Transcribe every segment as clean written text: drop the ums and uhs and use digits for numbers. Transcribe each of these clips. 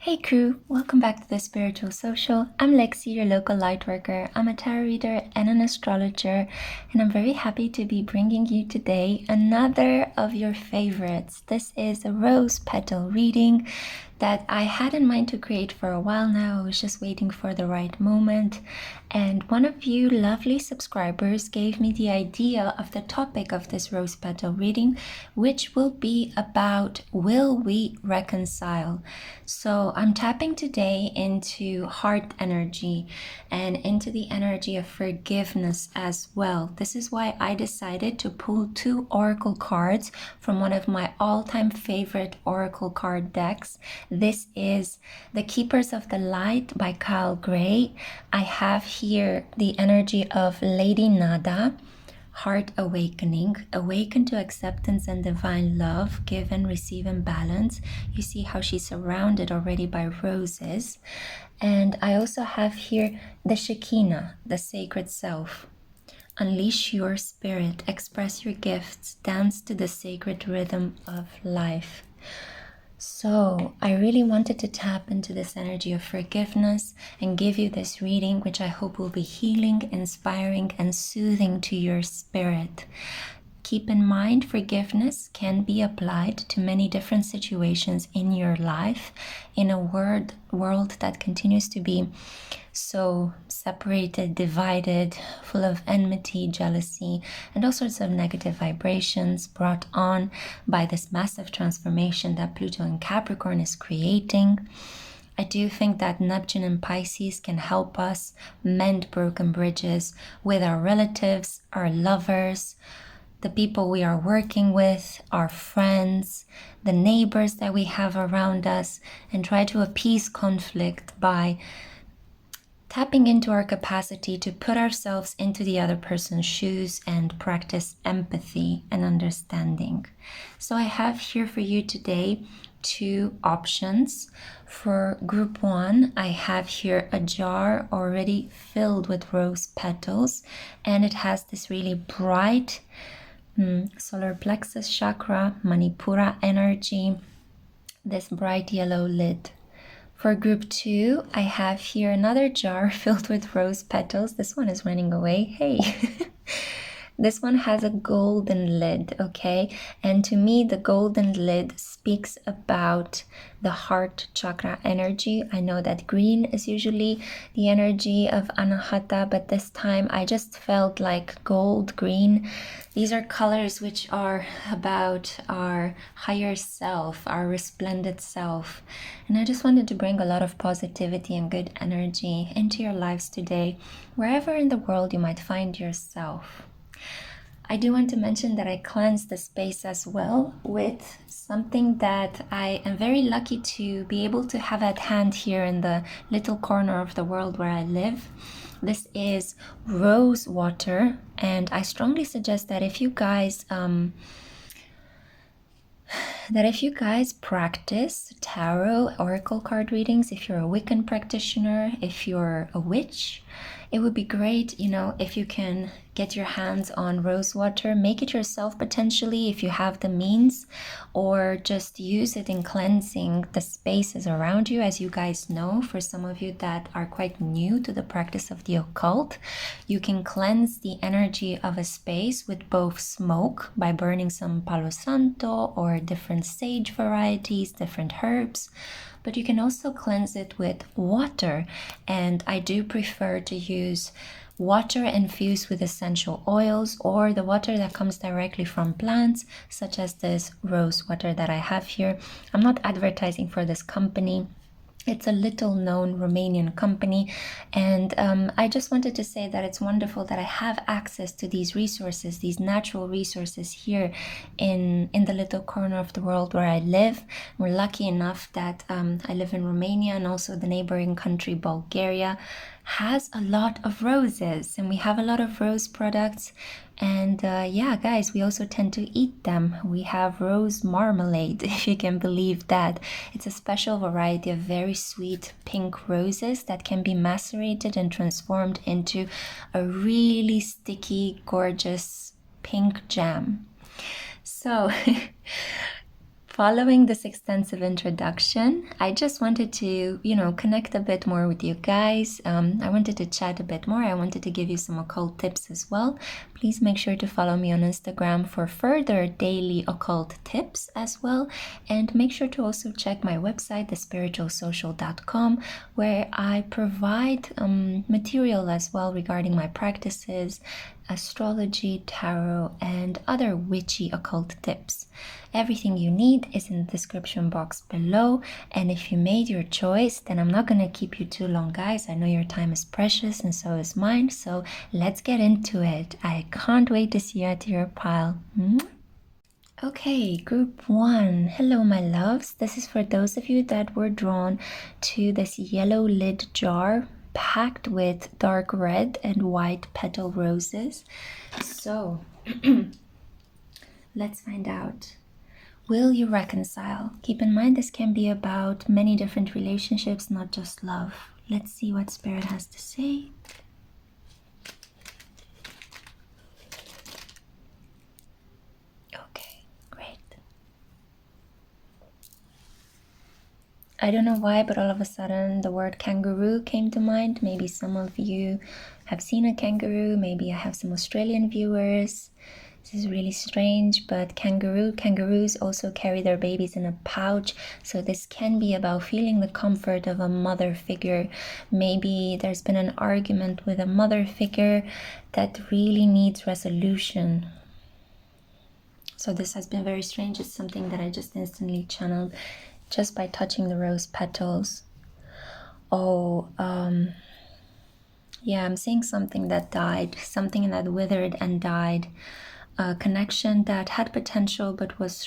Hey crew, welcome back to the Spiritual Social. I'm Lexi, your local light worker. I'm a tarot reader and an astrologer, and I'm very happy to be bringing you today another of your favorites. This is a rose petal reading that I had in mind to create for a while now. I was just waiting for the right moment, and one of you lovely subscribers gave me the idea of the topic of this rose petal reading, which will be about will we reconcile? So I'm tapping today into heart energy and into the energy of forgiveness as well. This is why I decided to pull two oracle cards from one of my all-time favorite oracle card decks. This is The Keepers of the Light by Kyle Gray. I have here the energy of Lady Nada, heart awakening, awaken to acceptance and divine love, give and receive in balance. You see how she's surrounded already by roses. And I also have here the Shekinah, the sacred self. Unleash your spirit, express your gifts, dance to the sacred rhythm of life. So I really wanted to tap into this energy of forgiveness and give you this reading, which I hope will be healing, inspiring, and soothing to your spirit. Keep in mind, forgiveness can be applied to many different situations in your life in a world that continues to be so separated, divided, full of enmity, jealousy, and all sorts of negative vibrations brought on by this massive transformation that Pluto in Capricorn is creating. I do think that Neptune in Pisces can help us mend broken bridges with our relatives, our lovers, the people we are working with, our friends, the neighbors that we have around us, and try to appease conflict by tapping into our capacity to put ourselves into the other person's shoes and practice empathy and understanding. So I have here for you today two options. For group one, I have here a jar already filled with rose petals, and it has this really bright solar plexus chakra, Manipura energy, this bright yellow lid. For group two, I have here another jar filled with rose petals. This one is running away. Hey! This one has a golden lid, okay? And to me, the golden lid speaks about the heart chakra energy. I know that green is usually the energy of Anahata, but this time I just felt like gold, green. These are colors which are about our higher self, our resplendent self. And I just wanted to bring a lot of positivity and good energy into your lives today, wherever in the world you might find yourself. I do want to mention that I cleansed the space as well with something that I am very lucky to be able to have at hand here in the little corner of the world where I live. This is rose water, and I strongly suggest that if you guys practice tarot, oracle card readings, if you're a Wiccan practitioner, if you're a witch, it would be great, if you can get your hands on rose water, make it yourself potentially if you have the means, or just use it in cleansing the spaces around you. As you guys know, for some of you that are quite new to the practice of the occult, you can cleanse the energy of a space with both smoke by burning some Palo Santo or different sage varieties, different herbs, but you can also cleanse it with water. And I do prefer to use water infused with essential oils, or the water that comes directly from plants, such as this rose water that I have here. I'm not advertising for this company. It's a little known Romanian company, and I just wanted to say that it's wonderful that I have access to these resources, these natural resources here in the little corner of the world where I live. We're lucky enough that I live in Romania, and also the neighboring country Bulgaria has a lot of roses, and we have a lot of rose products. And yeah, guys, we also tend to eat them. We have rose marmalade, if you can believe that. It's a special variety of very sweet pink roses that can be macerated and transformed into a really sticky, gorgeous pink jam. So Following this extensive introduction, I just wanted to, connect a bit more with you guys. I wanted to chat a bit more. I wanted to give you some occult tips as well. Please make sure to follow me on Instagram for further daily occult tips as well. And make sure to also check my website, thespiritualsocial.com, where I provide material as well regarding my practices, astrology, tarot, and other witchy occult tips. Everything you need is in the description box below, and if you made your choice, then I'm not gonna keep you too long, guys. I know your time is precious and so is mine, so let's get into it. I can't wait to see you at your pile. Okay, group 1. Hello, my loves. This is for those of you that were drawn to this yellow lid jar packed with dark red and white petal roses. So let's find out. Will you reconcile? Keep in mind this can be about many different relationships, not just love. Let's see what Spirit has to say. Okay, great. I don't know why, but all of a sudden the word kangaroo came to mind. Maybe some of you have seen a kangaroo. Maybe I have some Australian viewers. This is really strange, but kangaroos also carry their babies in a pouch, so this can be about feeling the comfort of a mother figure. Maybe there's been an argument with a mother figure that really needs resolution. So this has been very strange. It's something that I just instantly channeled just by touching the rose petals. Yeah, I'm seeing something that died, something that withered and died. A connection that had potential but was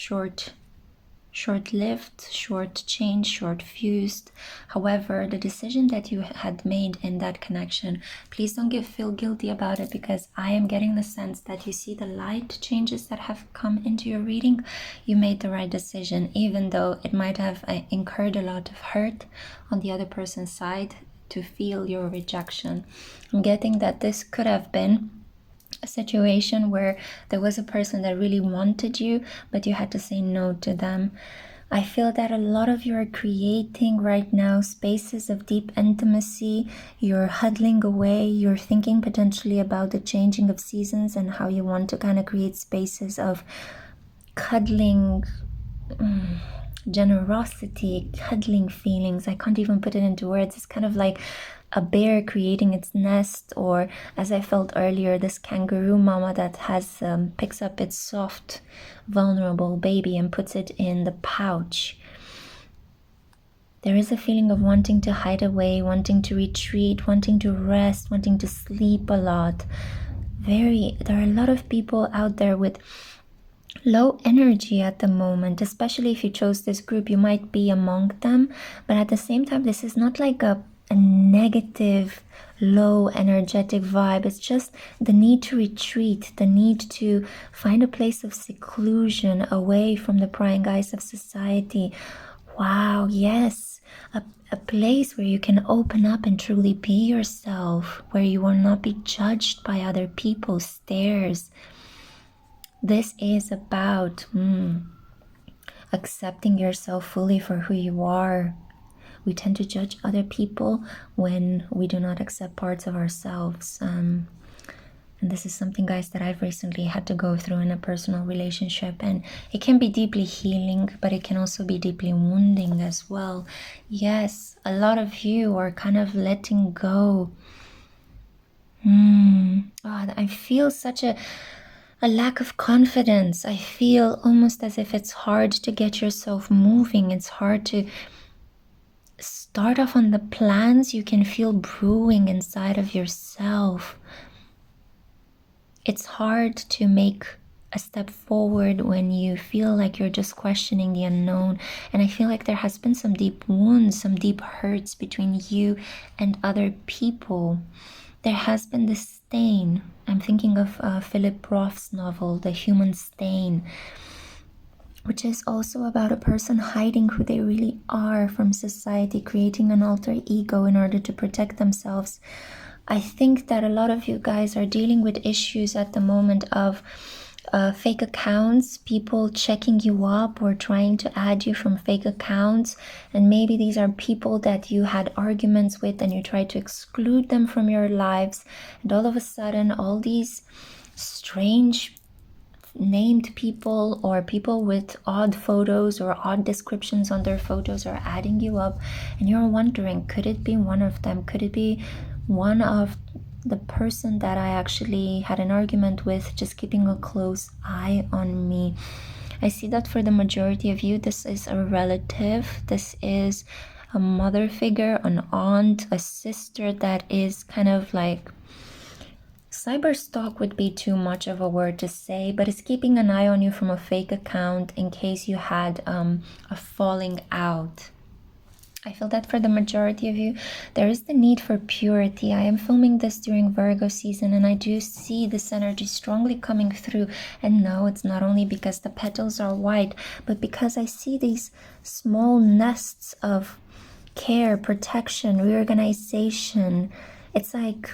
short-lived, short-changed, short-fused. However, the decision that you had made in that connection, please don't feel guilty about it, because I am getting the sense that you see the light changes that have come into your reading. You made the right decision, even though it might have incurred a lot of hurt on the other person's side to feel your rejection. I'm getting that this could have been a situation where there was a person that really wanted you, but you had to say no to them. I feel that a lot of you are creating right now spaces of deep intimacy. You're huddling away. You're thinking potentially about the changing of seasons and how you want to kind of create spaces of cuddling, generosity, cuddling feelings. I can't even put it into words. It's kind of like a bear creating its nest, or as I felt earlier, this kangaroo mama that has picks up its soft, vulnerable baby and puts it in the pouch. There is a feeling of wanting to hide away, wanting to retreat, wanting to rest, wanting to sleep a lot. There are a lot of people out there with low energy at the moment, especially if you chose this group. You might be among them, but at the same time, this is not like a negative, low energetic vibe. It's just the need to retreat, the need to find a place of seclusion away from the prying eyes of society. Wow, yes, a place where you can open up and truly be yourself, where you will not be judged by other people's stares. This is about accepting yourself fully for who you are. We tend to judge other people when we do not accept parts of ourselves. And this is something, guys, that I've recently had to go through in a personal relationship. And it can be deeply healing, but it can also be deeply wounding as well. Yes, a lot of you are kind of letting go. I feel such a lack of confidence. I feel almost as if it's hard to get yourself moving. It's hard to start off on the plans you can feel brewing inside of yourself. It's hard to make a step forward when you feel like you're just questioning the unknown. And I feel like there has been some deep wounds, some deep hurts between you and other people. There has been this stain. I'm thinking of Philip Roth's novel, The Human Stain, which is also about a person hiding who they really are from society, creating an alter ego in order to protect themselves. I think that a lot of you guys are dealing with issues at the moment of fake accounts, people checking you up or trying to add you from fake accounts. And maybe these are people that you had arguments with and you tried to exclude them from your lives. And all of a sudden, all these strange named people or people with odd photos or odd descriptions on their photos are adding you up, and you're wondering, could it be one of them? Could it be one of the person that I actually had an argument with, just keeping a close eye on me? I see that for the majority of you, this is a relative. This is a mother figure, an aunt, a sister that is kind of like, cyberstalk would be too much of a word to say, but it's keeping an eye on you from a fake account in case you had a falling out. I feel that for the majority of you, there is the need for purity. I am filming this during Virgo season, and I do see this energy strongly coming through. And no, it's not only because the petals are white, but because I see these small nests of care, protection, reorganization. It's like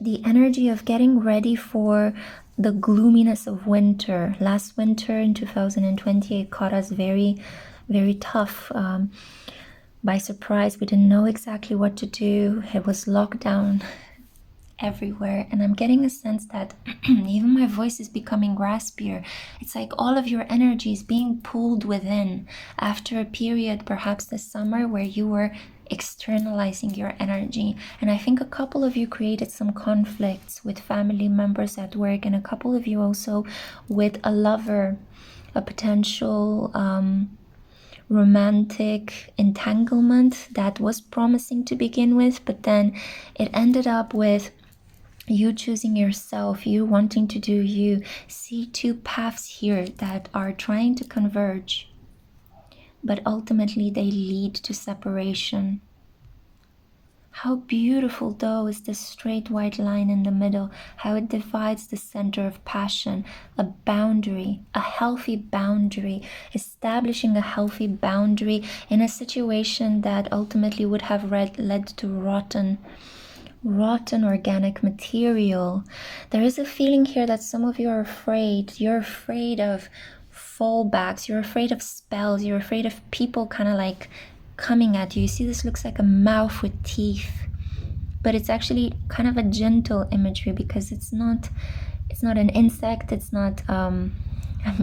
the energy of getting ready for the gloominess of winter. Last winter in 2020, it caught us very, very tough by surprise. We didn't know exactly what to do. It was lockdown everywhere, and I'm getting a sense that even my voice is becoming raspier. It's like all of your energy is being pulled within after a period, perhaps this summer, where you were externalizing your energy. And I think a couple of you created some conflicts with family members at work, and a couple of you also with a lover, a potential romantic entanglement that was promising to begin with, but then it ended up with you choosing yourself, you wanting to do you. See two paths here that are trying to converge, but ultimately they lead to separation. How beautiful, though, is this straight white line in the middle, how it divides the center of passion, a boundary, a healthy boundary, establishing a healthy boundary in a situation that ultimately would have led to rotten organic material. There is a feeling here that some of you are afraid. You're afraid of fallbacks, you're afraid of spells, you're afraid of people kind of like coming at you. You see, this looks like a mouth with teeth, but it's actually kind of a gentle imagery because it's not an insect. It's not I'm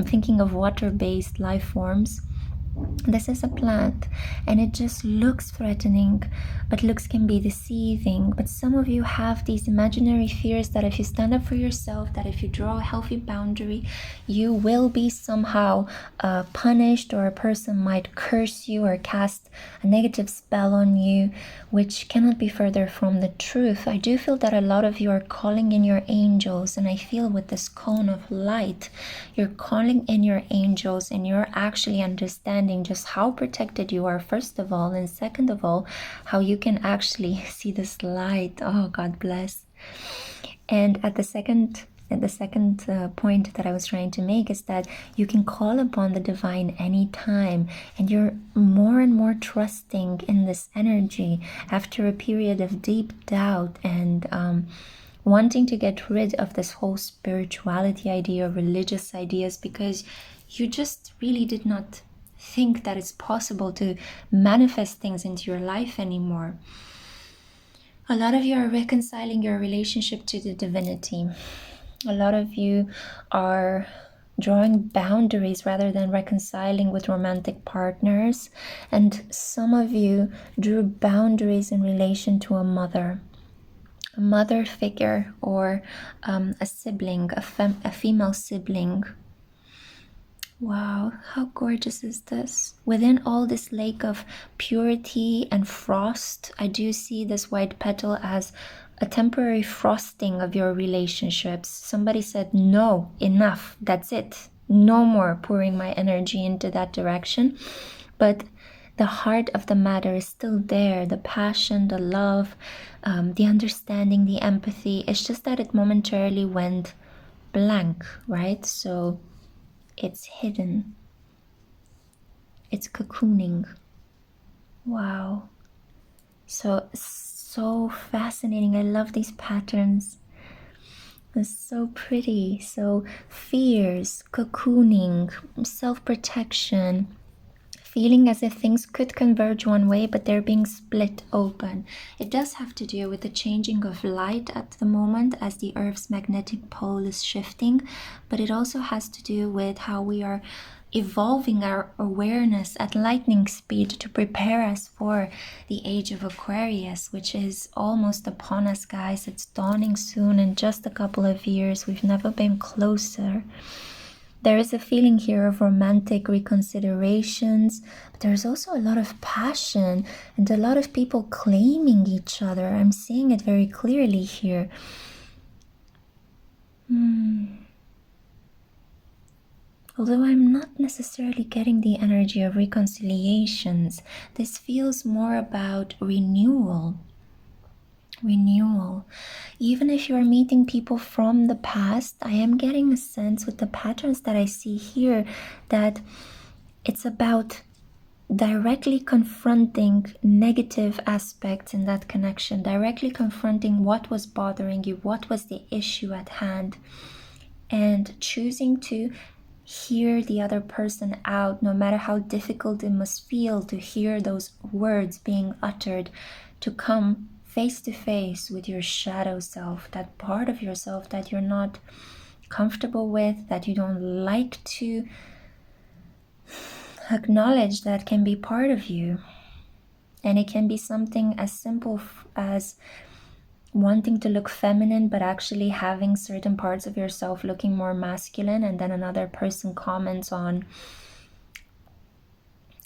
thinking of water-based life forms. This is a plant, and it just looks threatening, but looks can be deceiving. But some of you have these imaginary fears that if you stand up for yourself, that if you draw a healthy boundary, you will be somehow punished, or a person might curse you or cast a negative spell on you, which cannot be further from the truth. I do feel that a lot of you are calling in your angels, and I feel with this cone of light, you're calling in your angels, and you're actually understanding just how protected you are, first of all, and second of all, how you can actually see this light. Oh, God bless. And at the second point that I was trying to make is that you can call upon the divine anytime, and you're more and more trusting in this energy after a period of deep doubt and wanting to get rid of this whole spirituality idea, religious ideas, because you just really did not think that it's possible to manifest things into your life anymore. A lot of you are reconciling your relationship to the divinity. A lot of you are drawing boundaries rather than reconciling with romantic partners. And some of you drew boundaries in relation to a mother figure, or a sibling, a female sibling. Wow, how gorgeous is this? Within all this lake of purity and frost, I do see this white petal as a temporary frosting of your relationships. Somebody said, no, enough, that's it. No more pouring my energy into that direction. But the heart of the matter is still there. The passion, the love, the understanding, the empathy. It's just that it momentarily went blank, right? So it's hidden. It's cocooning. Wow. So fascinating. I love these patterns. It's so pretty. So fears, cocooning, self-protection, feeling as if things could converge one way, but they're being split open. It does have to do with the changing of light at the moment as the Earth's magnetic pole is shifting, but it also has to do with how we are evolving our awareness at lightning speed to prepare us for the age of Aquarius, which is almost upon us, guys. It's dawning soon in just a couple of years. We've never been closer. There is a feeling here of romantic reconsiderations, but there's also a lot of passion and a lot of people claiming each other. I'm seeing it very clearly here. Although I'm not necessarily getting the energy of reconciliations, this feels more about renewal. Even if you're meeting people from the past, I am getting a sense with the patterns that I see here that it's about directly confronting negative aspects in that connection, directly confronting what was bothering you, what was the issue at hand, and choosing to hear the other person out, no matter how difficult it must feel to hear those words being uttered, to come face to face with your shadow self, that part of yourself that you're not comfortable with, that you don't like to acknowledge that can be part of you. And it can be something as simple as wanting to look feminine, but actually having certain parts of yourself looking more masculine, and then another person comments on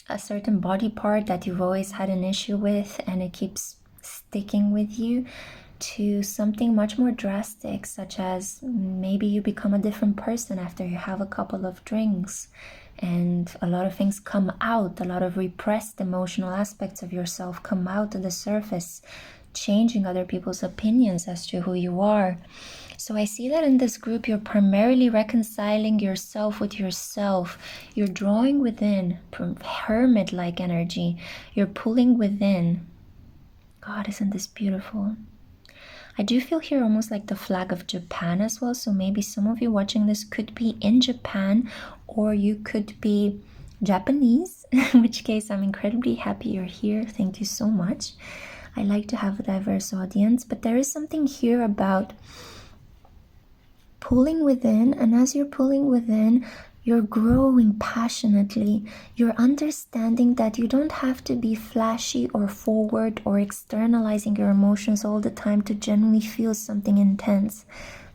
a certain body part that you've always had an issue with and it keeps sticking with you, to something much more drastic, such as maybe you become a different person after you have a couple of drinks and a lot of things come out, a lot of repressed emotional aspects of yourself come out to the surface, changing other people's opinions as to who you are. So I see that in this group, you're primarily reconciling yourself with yourself. You're drawing within, hermit-like energy. You're pulling within. God, isn't this beautiful? I do feel here almost like the flag of Japan as well. So maybe some of you watching this could be in Japan, or you could be Japanese, in which case I'm incredibly happy you're here. Thank you so much. I like to have a diverse audience, but there is something here about pulling within, and as you're pulling within, you're growing passionately. You're understanding that you don't have to be flashy or forward or externalizing your emotions all the time to genuinely feel something intense.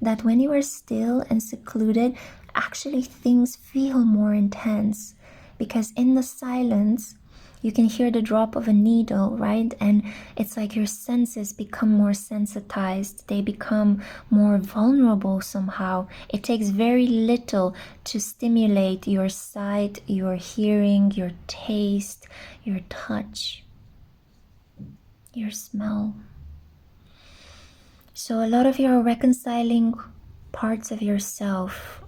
That when you are still and secluded, actually things feel more intense, because in the silence you can hear the drop of a needle, right? And it's like your senses become more sensitized. They become more vulnerable somehow. It takes very little to stimulate your sight, your hearing, your taste, your touch, your smell. So a lot of you are reconciling parts of yourself.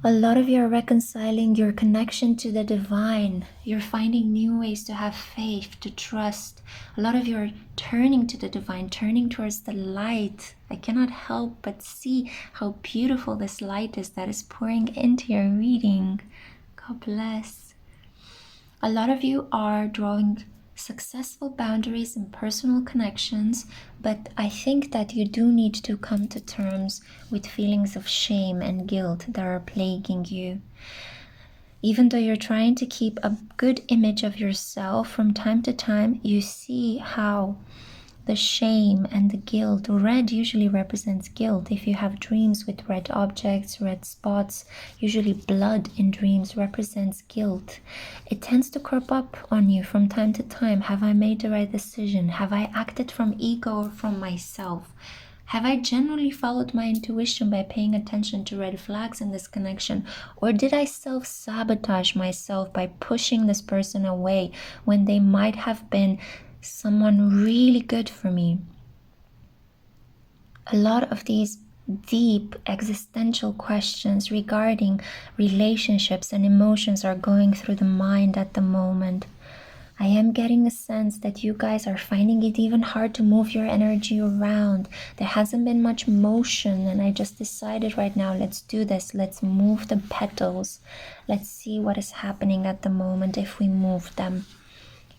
A lot of you are reconciling your connection to the divine. You're finding new ways to have faith, to trust. A lot of you are turning to the divine, turning towards the light. I cannot help but see how beautiful this light is that is pouring into your reading. God bless. A lot of you are drawing successful boundaries and personal connections, but I think that you do need to come to terms with feelings of shame and guilt that are plaguing you. Even though you're trying to keep a good image of yourself, from time to time you see how the shame and the guilt, red usually represents guilt. If you have dreams with red objects, red spots, usually blood in dreams represents guilt. It tends to crop up on you from time to time. Have I made the right decision? Have I acted from ego or from myself? Have I genuinely followed my intuition by paying attention to red flags in this connection? Or did I self-sabotage myself by pushing this person away when they might have been someone really good for me? A lot of these deep existential questions regarding relationships and emotions are going through the mind at the moment. I am getting a sense that you guys are finding it even hard to move your energy around. There hasn't been much motion, and I just decided right now, let's do this. Let's move the petals. Let's see what is happening at the moment if we move them.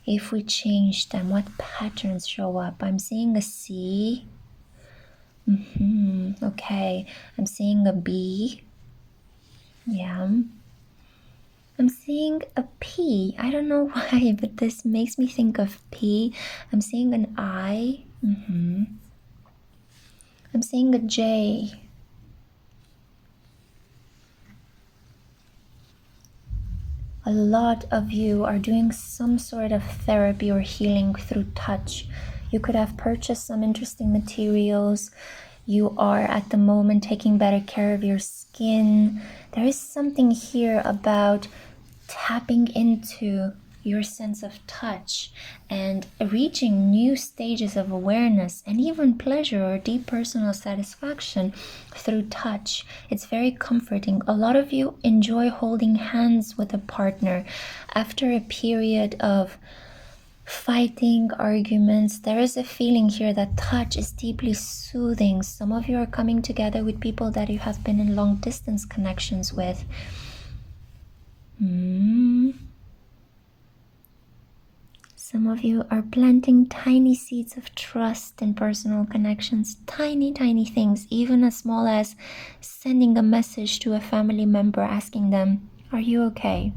If we change them, what patterns show up? I'm seeing a C. Okay. I'm seeing a B. Yeah. I'm seeing a P. I don't know why, but this makes me think of P. I'm seeing an I. I'm seeing a J. A lot of you are doing some sort of therapy or healing through touch. You could have purchased some interesting materials. You are at the moment taking better care of your skin. There is something here about tapping into your sense of touch and reaching new stages of awareness and even pleasure or deep personal satisfaction through touch. It's very comforting. A lot of you enjoy holding hands with a partner after a period of fighting, arguments. There is a feeling here that touch is deeply soothing. Some of you are coming together with people that you have been in long distance connections with. Some of you are planting tiny seeds of trust in personal connections, tiny things, even as small as sending a message to a family member asking them, "Are you okay?"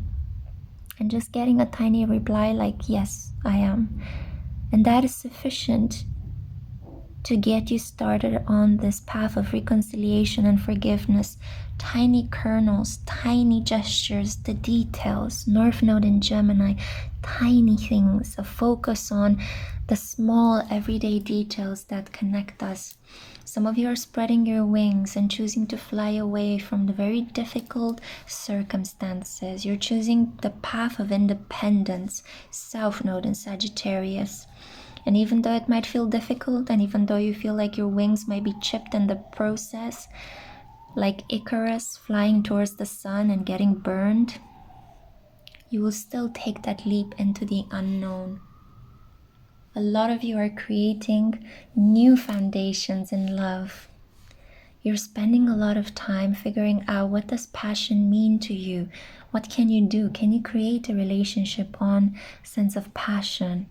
And just getting a tiny reply like, "Yes, I am." And that is sufficient to get you started on this path of reconciliation and forgiveness. Tiny kernels, tiny gestures, the details, North Node in Gemini, tiny things, a focus on the small everyday details that connect us. Some of you are spreading your wings and choosing to fly away from the very difficult circumstances. You're choosing the path of independence, South Node in Sagittarius. And even though it might feel difficult, and even though you feel like your wings might be chipped in the process, like Icarus flying towards the sun and getting burned, you will still take that leap into the unknown. A lot of you are creating new foundations in love. You're spending a lot of time figuring out, what does passion mean to you? What can you do? Can you create a relationship on sense of passion?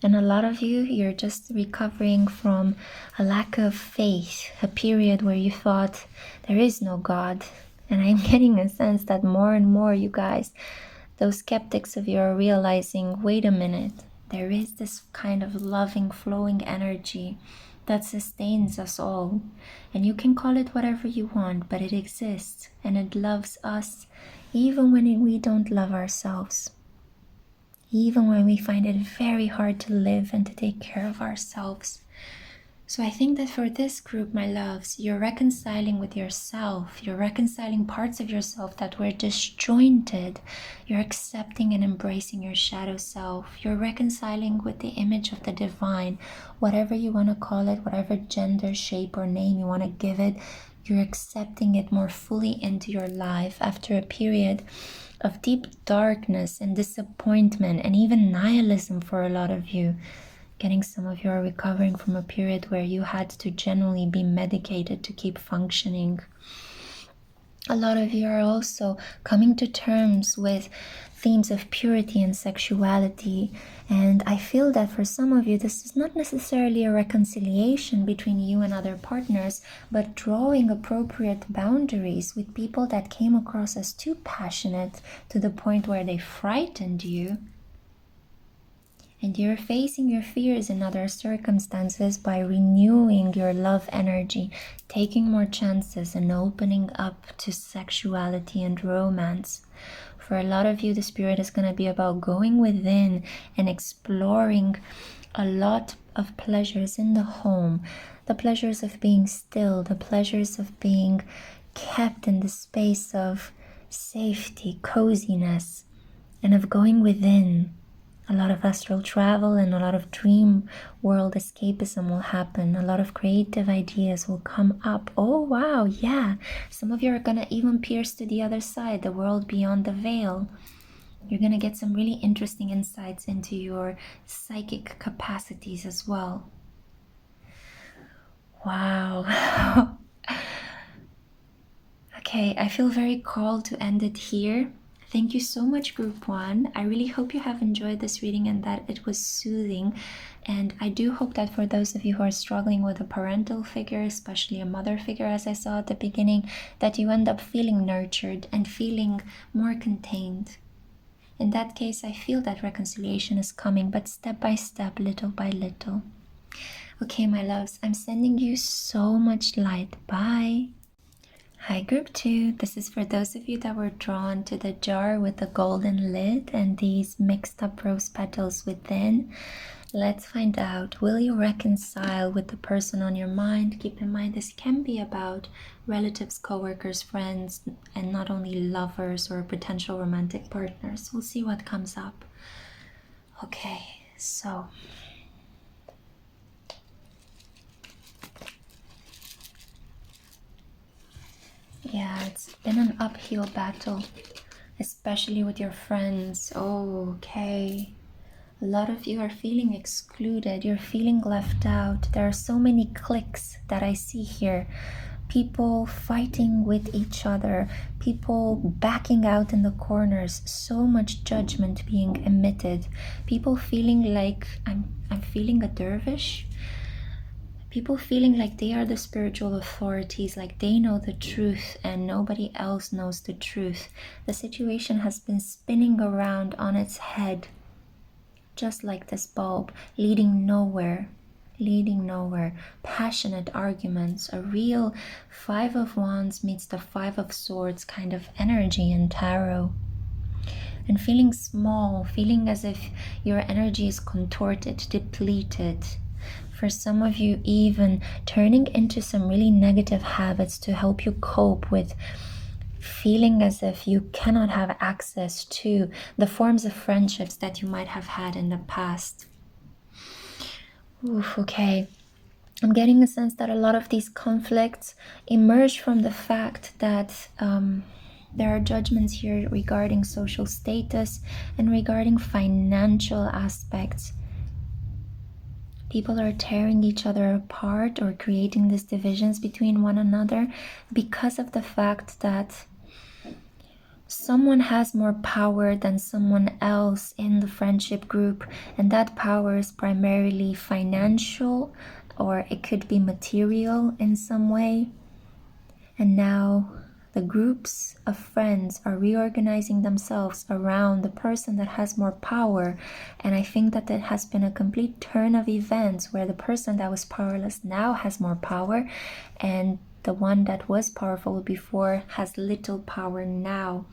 And a lot of you, you're just recovering from a lack of faith, a period where you thought there is no God. And I'm getting a sense that more and more you guys, those skeptics of you, are realizing, wait a minute, there is this kind of loving, flowing energy that sustains us all. And you can call it whatever you want, but it exists and it loves us even when we don't love ourselves. Even when we find it very hard to live and to take care of ourselves. So I think that for this group, my loves, you're reconciling with yourself. You're reconciling parts of yourself that were disjointed. You're accepting and embracing your shadow self. You're reconciling with the image of the divine, whatever you want to call it, whatever gender, shape, or name you want to give it. You're accepting it more fully into your life after a period of deep darkness and disappointment and even nihilism for a lot of you. Getting some of you are recovering from a period where you had to generally be medicated to keep functioning. A lot of you are also coming to terms with themes of purity and sexuality, and I feel that for some of you this is not necessarily a reconciliation between you and other partners, but drawing appropriate boundaries with people that came across as too passionate to the point where they frightened you. And you're facing your fears in other circumstances by renewing your love energy, taking more chances and opening up to sexuality and romance. For a lot of you, the spirit is going to be about going within and exploring a lot of pleasures in the home. The pleasures of being still, the pleasures of being kept in the space of safety, coziness, and of going within. A lot of astral travel and a lot of dream world escapism will happen. A lot of creative ideas will come up. Oh, wow, yeah. Some of you are going to even pierce to the other side, the world beyond the veil. You're going to get some really interesting insights into your psychic capacities as well. Wow. Okay, I feel very called to end it here. Thank you so much, Group 1. I really hope you have enjoyed this reading and that it was soothing. And I do hope that for those of you who are struggling with a parental figure, especially a mother figure, as I saw at the beginning, that you end up feeling nurtured and feeling more contained. In that case, I feel that reconciliation is coming, but step by step, little by little. Okay, my loves, I'm sending you so much light. Bye. Hi, Group 2. This is for those of you that were drawn to the jar with the golden lid and these mixed up rose petals within. Let's find out, will you reconcile with the person on your mind? Keep in mind, this can be about relatives, co-workers, friends, and not only lovers or potential romantic partners. We'll see what comes up. Okay, so... yeah, it's been an uphill battle, especially with your friends. Oh, okay. A lot of you are feeling excluded. You're feeling left out. There are so many cliques that I see here. People fighting with each other. People backing out in the corners. So much judgment being emitted. People feeling like I'm feeling a dervish. People feeling like they are the spiritual authorities, like they know the truth and nobody else knows the truth. The situation has been spinning around on its head, just like this bulb, leading nowhere. Passionate arguments, a real 5 of Wands meets the 5 of Swords kind of energy in tarot. And feeling small, feeling as if your energy is contorted, depleted. For some of you, even turning into some really negative habits to help you cope with feeling as if you cannot have access to the forms of friendships that you might have had in the past. Oof, okay. I'm getting a sense that a lot of these conflicts emerge from the fact that there are judgments here regarding social status and regarding financial aspects. People are tearing each other apart or creating these divisions between one another because of the fact that someone has more power than someone else in the friendship group, and that power is primarily financial, or it could be material in some way. And now the groups of friends are reorganizing themselves around the person that has more power. And I think that it has been a complete turn of events where the person that was powerless now has more power, and the one that was powerful before has little power now.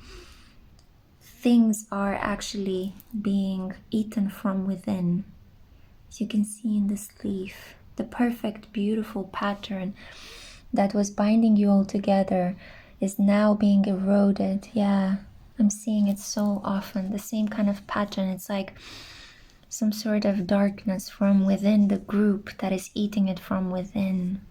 Things are actually being eaten from within. As you can see in this leaf, the perfect, beautiful pattern that was binding you all together is now being eroded. Yeah, I'm seeing it so often, the same kind of pattern. It's like some sort of darkness from within the group that is eating it from within.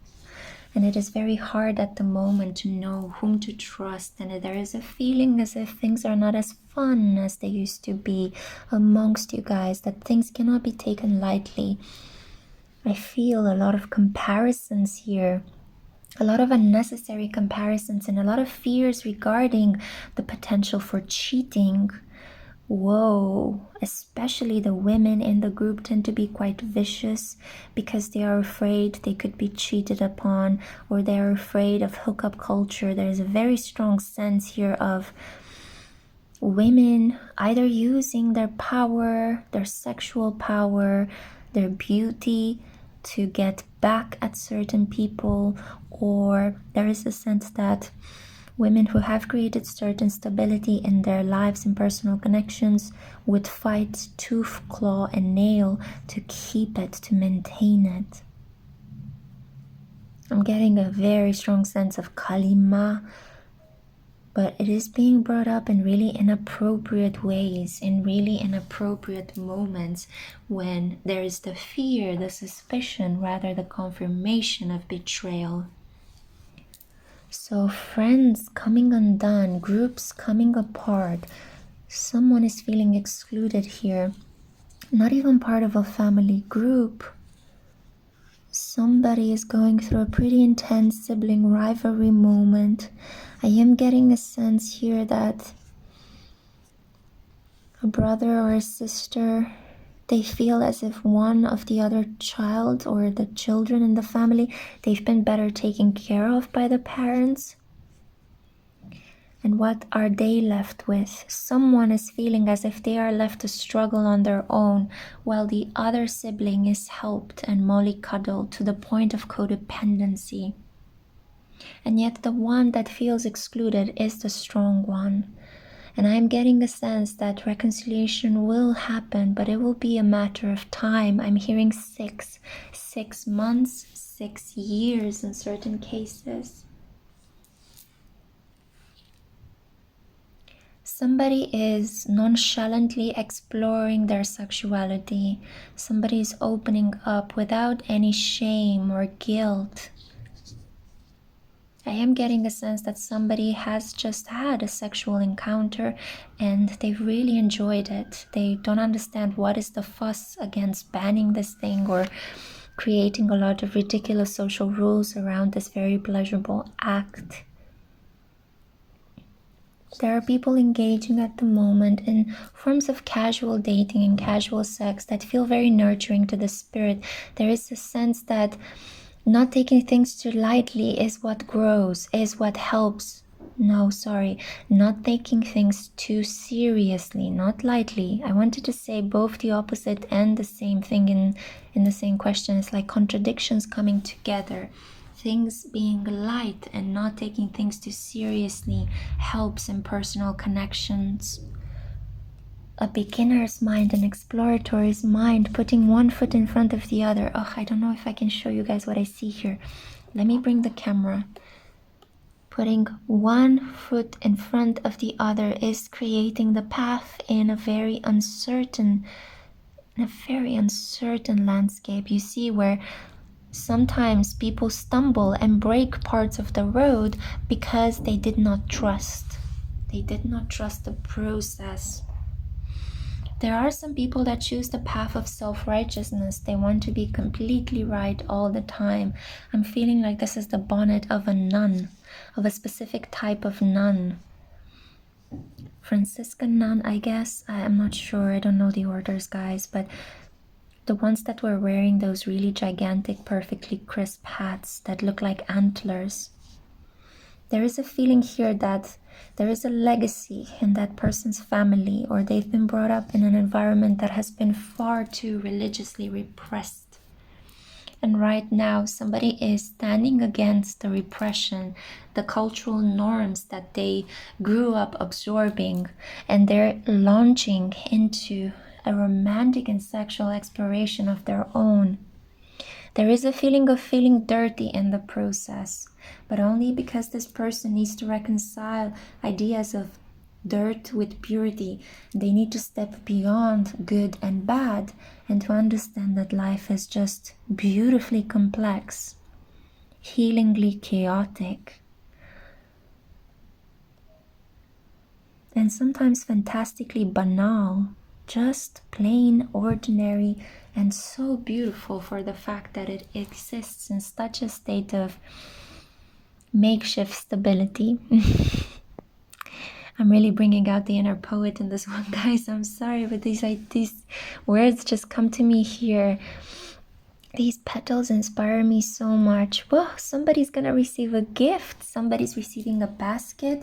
And it is very hard at the moment to know whom to trust, and there is a feeling as if things are not as fun as they used to be amongst you guys, that things cannot be taken lightly. I feel a lot of comparisons here. A lot of unnecessary comparisons and a lot of fears regarding the potential for cheating. Whoa, especially the women in the group tend to be quite vicious because they are afraid they could be cheated upon, or they are afraid of hookup culture. There's a very strong sense here of women either using their power, their sexual power, their beauty to get back at certain people, or there is a sense that women who have created certain stability in their lives and personal connections would fight tooth, claw, and nail to keep it, to maintain it. I'm getting a very strong sense of kalima, but it is being brought up in really inappropriate ways, in really inappropriate moments, when there is the fear, the suspicion, rather the confirmation of betrayal. So friends coming undone, groups coming apart, Someone is feeling excluded here, not even part of a family group. Somebody is going through a pretty intense sibling rivalry moment. I am getting a sense here that a brother or a sister, they feel as if one of the other child or the children in the family, they've been better taken care of by the parents. And what are they left with? Someone is feeling as if they are left to struggle on their own, while the other sibling is helped and mollycoddled to the point of codependency. And yet the one that feels excluded is the strong one. And I'm getting a sense that reconciliation will happen, but it will be a matter of time. I'm hearing 6 months, 6 years in certain cases. Somebody is nonchalantly exploring their sexuality. Somebody is opening up without any shame or guilt. I am getting a sense that somebody has just had a sexual encounter and they've really enjoyed it. They don't understand what is the fuss against banning this thing or creating a lot of ridiculous social rules around this very pleasurable act. There are people engaging at the moment in forms of casual dating and casual sex that feel very nurturing to the spirit. There is a sense that not taking things too lightly is what grows, is what helps. No, sorry, not taking things too seriously, not lightly. I wanted to say both the opposite and the same thing in the same question. It's like contradictions coming together. Things being light and not taking things too seriously helps in personal connections. A beginner's mind, an exploratory's mind, putting one foot in front of the other. Oh, I don't know if I can show you guys what I see here. Let me bring the camera. Putting one foot in front of the other is creating the path in a very uncertain landscape. You see where sometimes people stumble and break parts of the road because they did not trust. They did not trust the process. There are some people that choose the path of self-righteousness. They want to be completely right all the time. I'm feeling like this is the bonnet of a nun, of a specific type of nun. Franciscan nun, I guess. I'm not sure. I don't know the orders, guys, but the ones that were wearing those really gigantic, perfectly crisp hats that look like antlers. There is a feeling here that there is a legacy in that person's family, or they've been brought up in an environment that has been far too religiously repressed. And right now, somebody is standing against the repression, the cultural norms that they grew up absorbing, and they're launching into a romantic and sexual exploration of their own. There is a feeling of feeling dirty in the process, but only because this person needs to reconcile ideas of dirt with purity. They need to step beyond good and bad and to understand that life is just beautifully complex, healingly chaotic, and sometimes fantastically banal. Just plain ordinary and so beautiful for the fact that it exists in such a state of makeshift stability. I'm really bringing out the inner poet in this one, guys. I'm sorry, but these words just come to me here. These petals inspire me so much. Whoa, somebody's gonna receive a gift. Somebody's receiving a basket.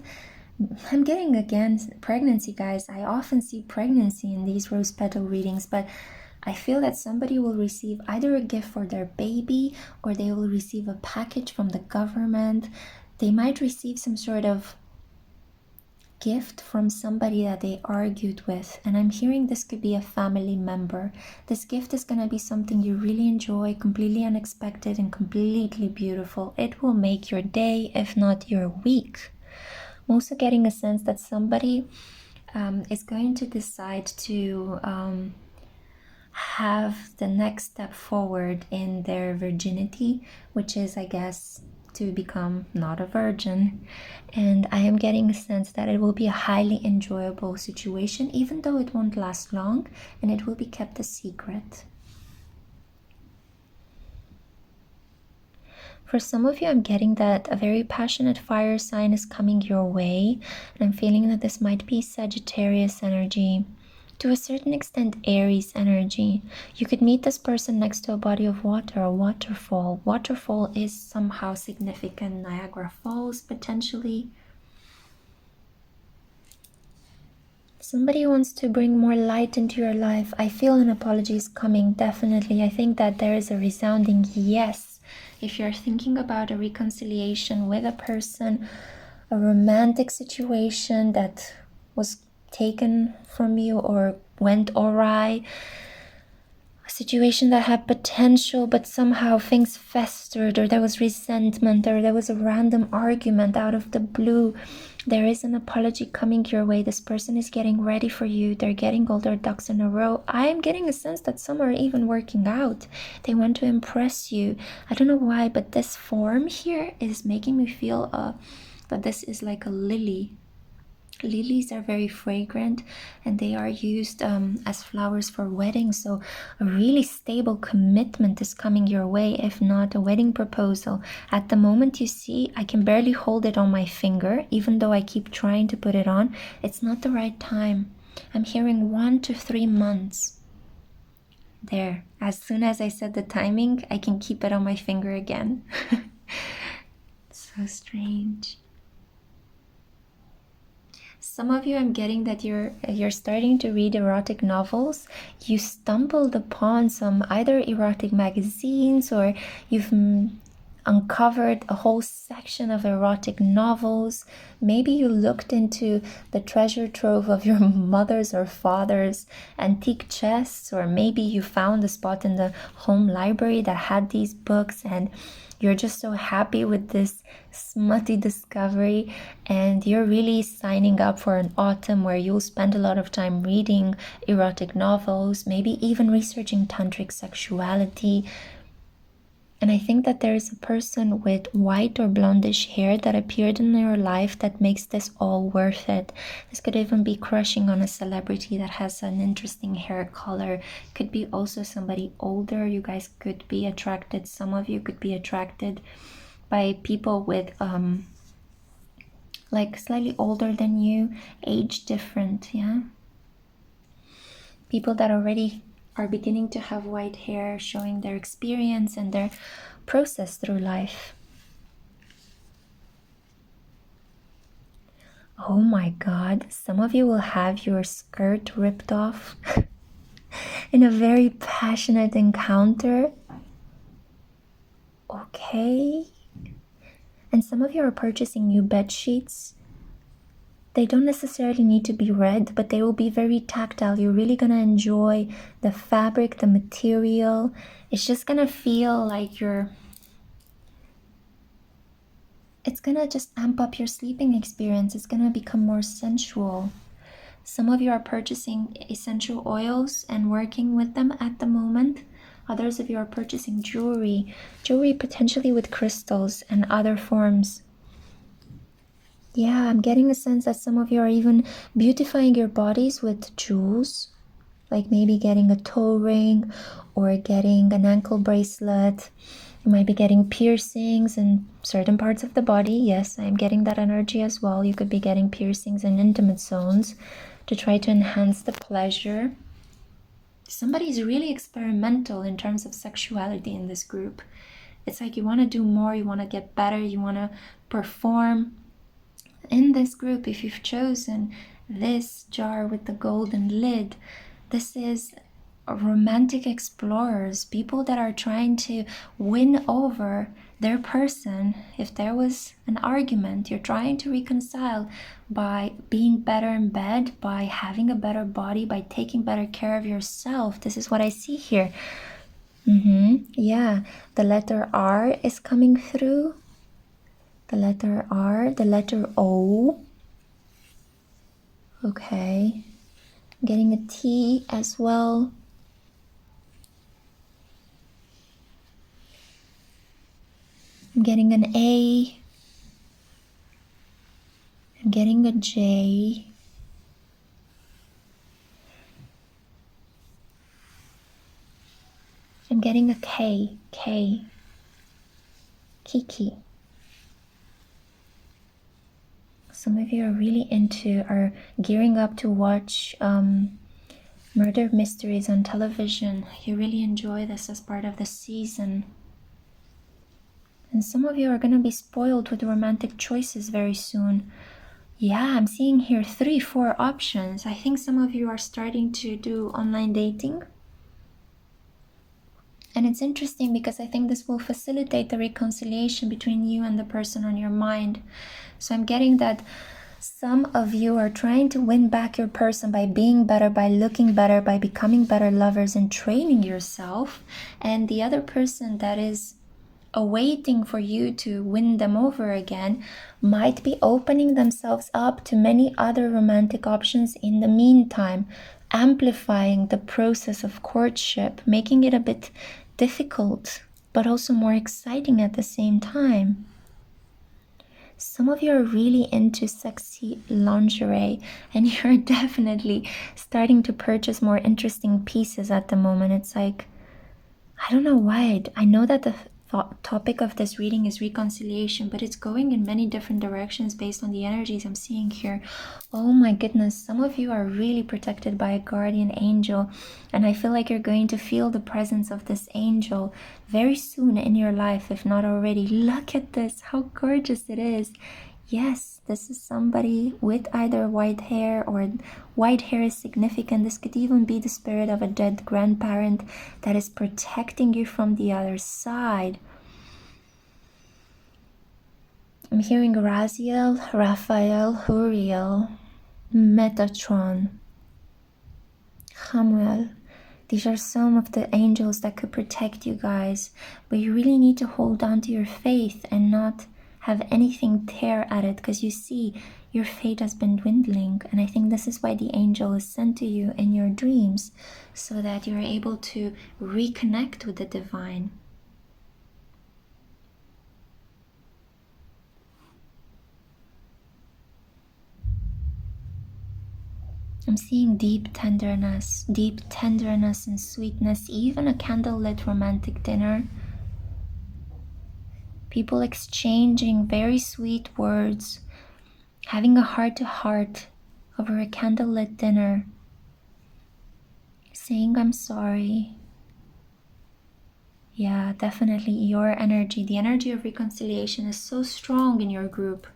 I'm getting again pregnancy, guys. I often see pregnancy in these rose petal readings, but I feel that somebody will receive either a gift for their baby or they will receive a package from the government. They might receive some sort of gift from somebody that they argued with, and I'm hearing this could be a family member. This gift is going to be something you really enjoy, completely unexpected and completely beautiful. It will make your day, if not your week. I'm also getting a sense that somebody is going to decide to have the next step forward in their virginity, which is, I guess, to become not a virgin. And I am getting a sense that it will be a highly enjoyable situation, even though it won't last long, and it will be kept a secret. For some of you, I'm getting that a very passionate fire sign is coming your way, and I'm feeling that this might be Sagittarius energy, to a certain extent Aries energy. You could meet this person next to a body of water, a waterfall. Waterfall is somehow significant. Niagara Falls, potentially. Somebody wants to bring more light into your life. I feel an apology is coming, definitely. I think that there is a resounding yes. If you're thinking about a reconciliation with a person, a romantic situation that was taken from you or went awry, a situation that had potential but somehow things festered, or there was resentment, or there was a random argument out of the blue, there is an apology coming your way. This person is getting ready for you. They're getting all their ducks in a row. I am getting a sense that some are even working out. They want to impress you. I don't know why, but this form here is making me feel that this is like a lily. Lilies are very fragrant, and they are used as flowers for weddings. So a really stable commitment is coming your way, if not a wedding proposal. At the moment, you see, I can barely hold it on my finger, even though I keep trying to put it on. It's not the right time. I'm hearing 1 to 3 months. There, as soon as I said the timing, I can keep it on my finger again. So strange. Some of you, I'm getting that you're starting to read erotic novels. You stumbled upon some either erotic magazines, or you've uncovered a whole section of erotic novels. Maybe you looked into the treasure trove of your mother's or father's antique chests, or maybe you found a spot in the home library that had these books, and you're just so happy with this smutty discovery, and you're really signing up for an autumn where you'll spend a lot of time reading erotic novels, maybe even researching tantric sexuality. And I think that there is a person with white or blondish hair that appeared in your life that makes this all worth it. This could even be crushing on a celebrity that has an interesting hair color. Could be also somebody older. You guys could be attracted. Some of you could be attracted by people with like slightly older than you, age different, yeah? People that already are beginning to have white hair, showing their experience and their process through life. Oh my God, some of you will have your skirt ripped off in a very passionate encounter. Okay. And some of you are purchasing new bed sheets. They don't necessarily need to be red, but they will be very tactile. You're really gonna enjoy the fabric, the material. It's just gonna feel like it's gonna just amp up your sleeping experience. It's gonna become more sensual. Some of you are purchasing essential oils and working with them at the moment. Others of you are purchasing jewelry potentially with crystals and other forms. Yeah, I'm getting a sense that some of you are even beautifying your bodies with jewels, like maybe getting a toe ring or getting an ankle bracelet. You might be getting piercings in certain parts of the body. Yes, I'm getting that energy as well. You could be getting piercings in intimate zones to try to enhance the pleasure. Somebody is really experimental in terms of sexuality in this group. It's like you want to do more, you want to get better, you want to perform. In this group, if you've chosen this jar with the golden lid, this is romantic explorers, people that are trying to win over their person. If there was an argument, you're trying to reconcile by being better in bed, by having a better body, by taking better care of yourself. This is what I see here. Yeah, the letter R is coming through. The letter R, the letter O. Okay. I'm getting a T as well. I'm getting an A. I'm getting a J. I'm getting a K. Kiki. Some of you are gearing up to watch murder mysteries on television. You really enjoy this as part of the season. And some of you are going to be spoiled with romantic choices very soon. Yeah, I'm seeing here 3-4 options. I think some of you are starting to do online dating. And it's interesting because I think this will facilitate the reconciliation between you and the person on your mind. So I'm getting that some of you are trying to win back your person by being better, by looking better, by becoming better lovers and training yourself. And the other person that is awaiting for you to win them over again might be opening themselves up to many other romantic options in the meantime, amplifying the process of courtship, making it a bit difficult, but also more exciting at the same time. Some of you are really into sexy lingerie, and you're definitely starting to purchase more interesting pieces at the moment. It's like, I don't know why. I know that the topic of this reading is reconciliation, but it's going in many different directions based on the energies I'm seeing here. Oh my goodness, some of you are really protected by a guardian angel, and I feel like you're going to feel the presence of this angel very soon in your life, if not already. Look at this, how gorgeous it is. Yes, this is somebody with either white hair, or white hair is significant. This could even be the spirit of a dead grandparent that is protecting you from the other side. I'm hearing Raziel, Raphael, Uriel, Metatron, Hamuel. These are some of the angels that could protect you guys, but you really need to hold on to your faith and not have anything tear at it, because you see your fate has been dwindling, and I think this is why the angel is sent to you in your dreams, so that you're able to reconnect with the divine. I'm seeing deep tenderness and sweetness, even a candlelit romantic dinner. People exchanging very sweet words, having a heart-to-heart over a candlelit dinner, saying I'm sorry. Yeah, definitely your energy, the energy of reconciliation is so strong in your group.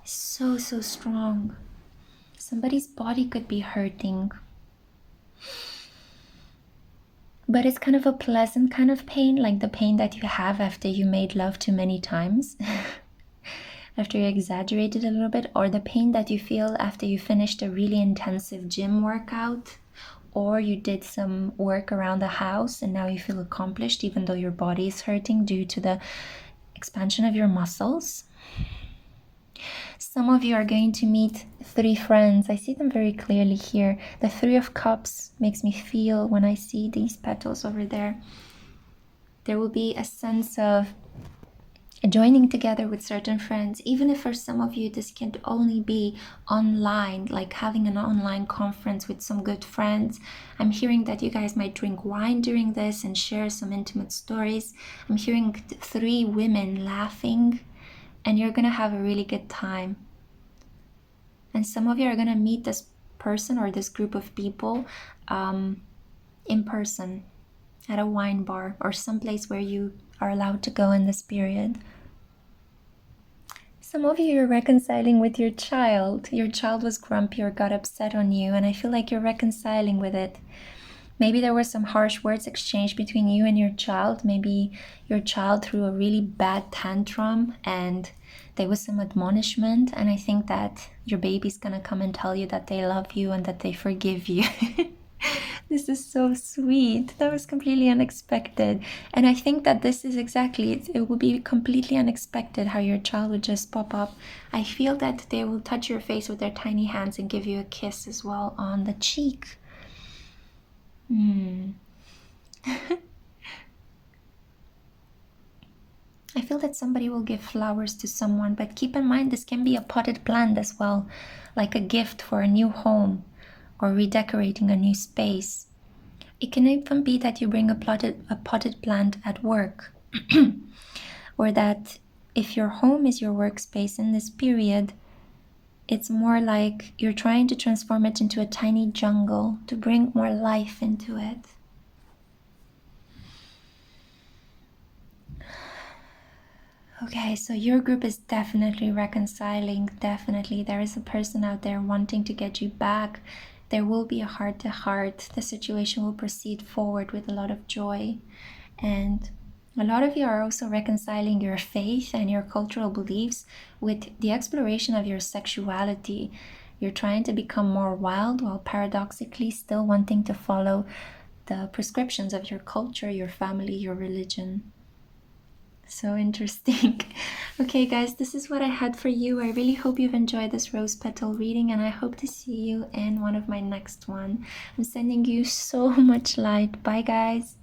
So strong. Somebody's body could be hurting, but it's kind of a pleasant kind of pain, like the pain that you have after you made love too many times. After you exaggerated a little bit, or the pain that you feel after you finished a really intensive gym workout, or you did some work around the house and now you feel accomplished even though your body is hurting due to the expansion of your muscles. Some of you are going to meet 3 friends. I see them very clearly here. The 3 of Cups makes me feel, when I see these petals over there, there will be a sense of joining together with certain friends, even if for some of you this can only be online, like having an online conference with some good friends. I'm hearing that you guys might drink wine during this and share some intimate stories. I'm hearing 3 women laughing, and you're gonna have a really good time. And some of you are gonna meet this person or this group of people in person at a wine bar or someplace where you are allowed to go in this period. Some of you are reconciling with your child. Your child was grumpy or got upset on you, and I feel like you're reconciling with it. Maybe there were some harsh words exchanged between you and your child. Maybe your child threw a really bad tantrum and there was some admonishment, and I think that your baby's gonna come and tell you that they love you and that they forgive you. This is so sweet. That was completely unexpected. And I think that this is exactly it. It will be completely unexpected how your child would just pop up. I feel that they will touch your face with their tiny hands and give you a kiss as well on the cheek. I feel that somebody will give flowers to someone, but keep in mind this can be a potted plant as well, like a gift for a new home or redecorating a new space. It can even be that you bring a potted plant at work, or that if your home is your workspace in this period, it's more like you're trying to transform it into a tiny jungle to bring more life into it. Okay, so your group is definitely reconciling. Definitely, there is a person out there wanting to get you back. There will be a heart-to-heart. The situation will proceed forward with a lot of joy. And a lot of you are also reconciling your faith and your cultural beliefs with the exploration of your sexuality. You're trying to become more wild while paradoxically still wanting to follow the prescriptions of your culture, your family, your religion. So interesting. Okay, guys, this is what I had for you. I really hope you've enjoyed this rose petal reading, and I hope to see you in one of my next one. I'm sending you so much light. Bye, guys.